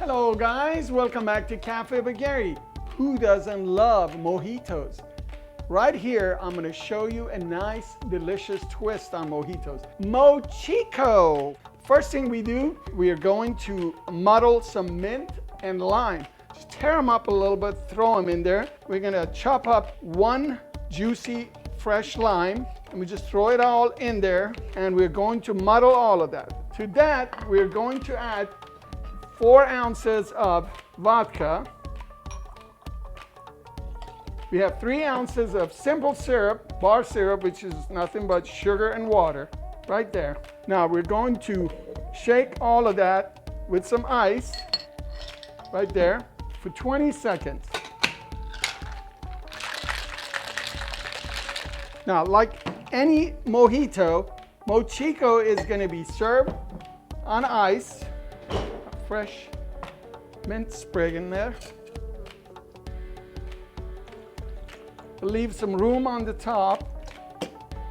Hello guys, welcome back to Cafe Bagheri. Who doesn't love mojitos? Right here, I'm going to show you a nice, delicious twist on mojitos. Mochico! First thing we do, we are going to muddle some mint and lime. Just tear them up a little bit, throw them in there. We're going to chop up one juicy, fresh lime, and we just throw it all in there, and we're going to muddle all of that. To that, we're going to add 4 ounces of vodka. We have 3 ounces of simple syrup, bar syrup, which is nothing but sugar and water, right there. Now we're going to shake all of that with some ice, right there, for 20 seconds. Now, like any mojito, Mochico is going to be served on ice. Fresh mint sprig in there. We'll leave some room on the top,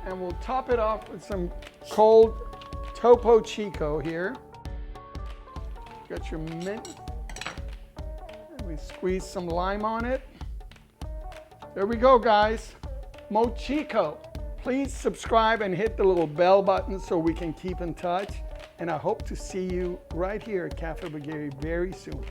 and we'll top it off with some cold Topo Chico here. Got your mint. And we squeeze some lime on it. There we go, guys. Mochico. Please subscribe and hit the little bell button so we can keep in touch. And I hope to see you right here at Cafe Bagheri very soon.